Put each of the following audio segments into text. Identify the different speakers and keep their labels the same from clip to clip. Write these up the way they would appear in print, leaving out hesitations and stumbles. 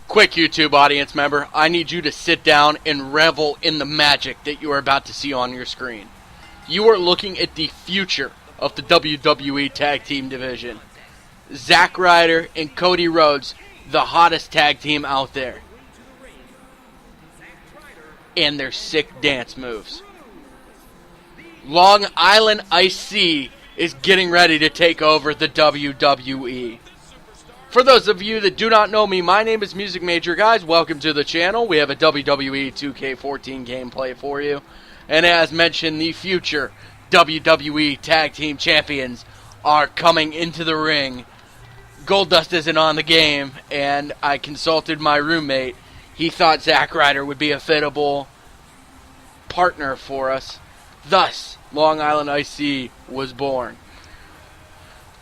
Speaker 1: Quick YouTube audience member, I need you to sit down and revel in the magic that you are about to see on your screen. You are looking at the future of the WWE Tag Team division. Zack Ryder and Cody Rhodes, the hottest tag team out there. And their sick dance moves. Long Island IC is getting ready to take over the WWE. For those of you that do not know me, my name is Music Major, guys. Welcome to the channel. We have a WWE 2K14 gameplay for you. And as mentioned, the future WWE Tag Team Champions are coming into the ring. Goldust isn't on the game, and I consulted my roommate. He thought Zack Ryder would be a fittable partner for us. Thus, Long Island IC was born.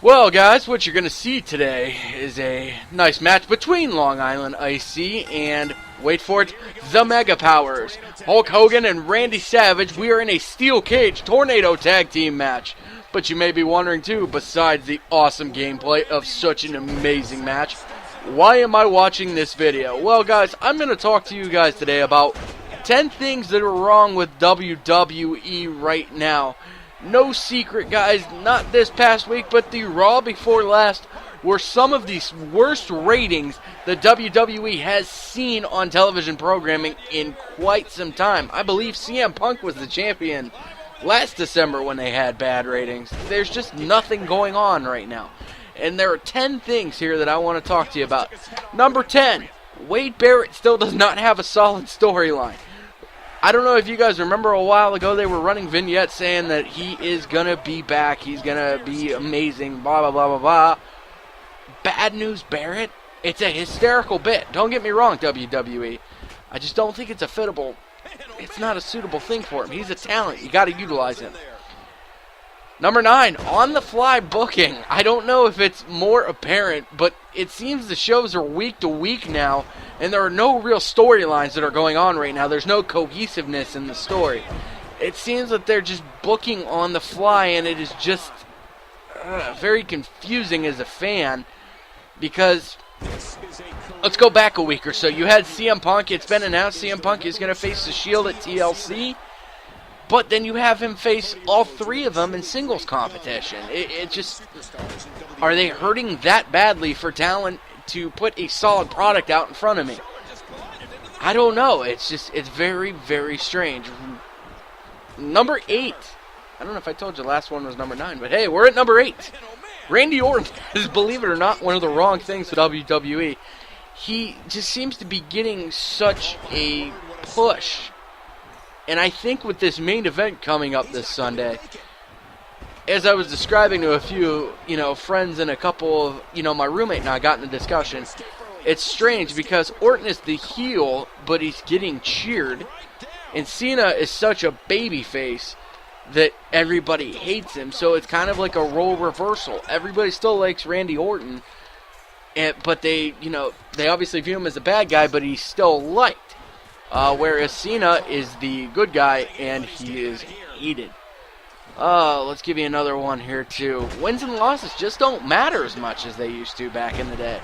Speaker 1: Well, guys, what you're going to see today is a nice match between Long Island IC and, wait for it, the Mega Powers. Hulk Hogan and Randy Savage. We are in a steel cage tornado tag team match. But you may be wondering, too, besides the awesome gameplay of such an amazing match, why am I watching this video? Well, guys, I'm going to talk to you guys today about 10 things that are wrong with WWE right now. No secret, guys, not this past week, but the Raw before last were some of the worst ratings the WWE has seen on television programming in quite some time. I believe CM Punk was the champion last December when they had bad ratings. There's just nothing going on right now. And there are 10 things here that I want to talk to you about. Number 10, Wade Barrett still does not have a solid storyline. I don't know if you guys remember a while ago they were running vignettes saying that he is going to be back, he's going to be amazing, blah, blah, blah, blah, blah. Bad news, Barrett. It's a hysterical bit. Don't get me wrong, WWE. I just don't think it's it's not a suitable thing for him. He's a talent. You got to utilize him. Number 9, on-the-fly booking. I don't know if it's more apparent, but it seems the shows are week to week now, and there are no real storylines that are going on right now. There's no cohesiveness in the story. It seems that they're just booking on the fly, and it is just very confusing as a fan, because let's go back a week or so. You had CM Punk. It's been announced CM Punk is going to face the Shield at TLC. But then you have him face all three of them in singles competition. It just, are they hurting that badly for talent to put a solid product out in front of me? I don't know. It's very, very strange. Number 8. I don't know if I told you the last one was number 9, but hey, we're at number 8. Randy Orton is, believe it or not, one of the wrong things with WWE. He just seems to be getting such a push. And I think with this main event coming up this Sunday, as I was describing to a few, friends and a couple of, my roommate and I got in a discussion, it's strange because Orton is the heel, but he's getting cheered. And Cena is such a baby face that everybody hates him. So it's kind of like a role reversal. Everybody still likes Randy Orton, but they obviously view him as a bad guy, but he's still liked. Whereas Cena is the good guy, and he is hated. Let's give you another one here, too. Wins and losses just don't matter as much as they used to back in the day.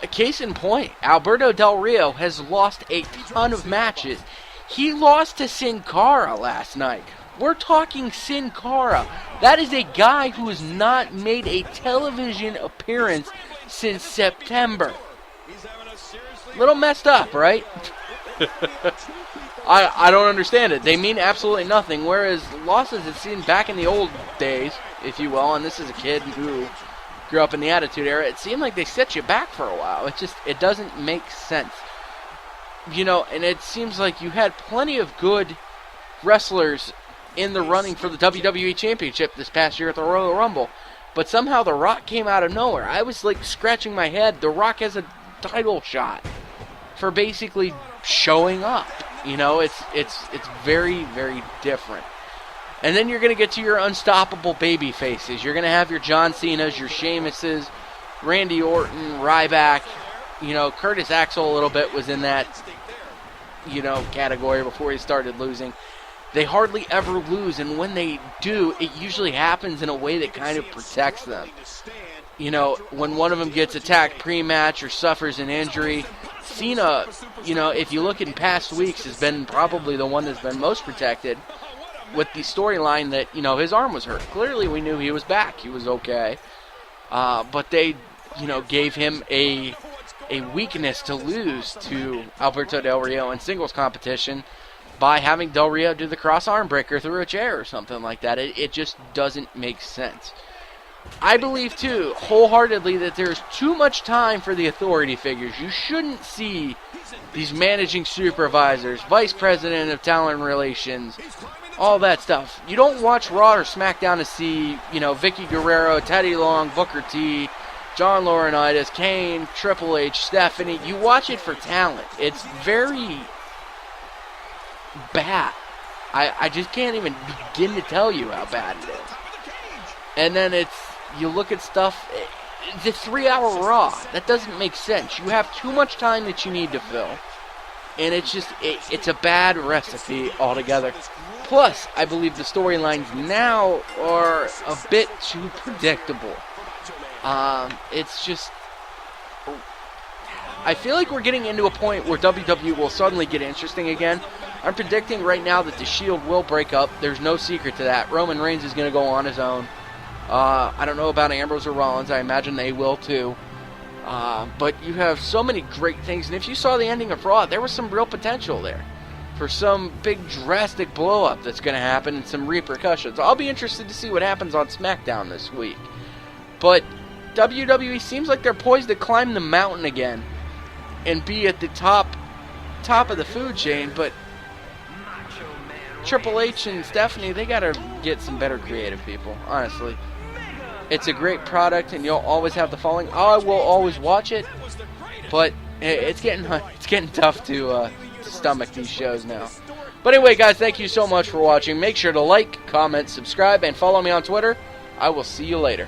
Speaker 1: A case in point, Alberto Del Rio has lost a ton of matches. He lost to Sin Cara last night. We're talking Sin Cara. That is a guy who has not made a television appearance since September. Little messed up, right? I don't understand it. They mean absolutely nothing. Whereas losses, it seemed back in the old days, if you will, and this is a kid who grew up in the Attitude Era, it seemed like they set you back for a while. It doesn't make sense. And it seems like you had plenty of good wrestlers in the running for the WWE Championship this past year at the Royal Rumble. But somehow The Rock came out of nowhere. I was scratching my head. The Rock has a title shot for basically showing up. It's very, very different. And then you're going to get to your unstoppable baby faces. You're going to have your John Cena's, your Sheamuses, Randy Orton, Ryback. Curtis Axel a little bit was in that, category before he started losing. They hardly ever lose, and when they do, it usually happens in a way that kind of protects them. When one of them gets attacked pre-match or suffers an injury, Cena, if you look in past weeks, has been probably the one that's been most protected with the storyline that, his arm was hurt. Clearly we knew he was back. He was okay. But they, gave him a weakness to lose to Alberto Del Rio in singles competition by having Del Rio do the cross arm breaker through a chair or something like that. It just doesn't make sense. I believe, too, wholeheartedly that there's too much time for the authority figures. You shouldn't see these managing supervisors, vice president of talent relations, all that stuff. You don't watch Raw or SmackDown to see, Vicky Guerrero, Teddy Long, Booker T, John Laurinaitis, Kane, Triple H, Stephanie. You watch it for talent. It's very bad. I just can't even begin to tell you how bad it is. And then you look at stuff, the 3-hour Raw, that doesn't make sense. You have too much time that you need to fill. And it's a bad recipe altogether. Plus, I believe the storylines now are a bit too predictable. It's just, I feel like we're getting into a point where WWE will suddenly get interesting again. I'm predicting right now that the Shield will break up. There's no secret to that. Roman Reigns is going to go on his own. I don't know about Ambrose or Rollins. I imagine they will too. But you have so many great things. And if you saw the ending of Raw, there was some real potential there for some big drastic blow-up that's going to happen and some repercussions. I'll be interested to see what happens on SmackDown this week. But WWE seems like they're poised to climb the mountain again and be at the top of the food chain. But Triple H and Stephanie, they got to get some better creative people, honestly. It's a great product, and you'll always have the following. I will always watch it, but it's getting tough to stomach these shows now. But anyway, guys, thank you so much for watching. Make sure to like, comment, subscribe, and follow me on Twitter. I will see you later.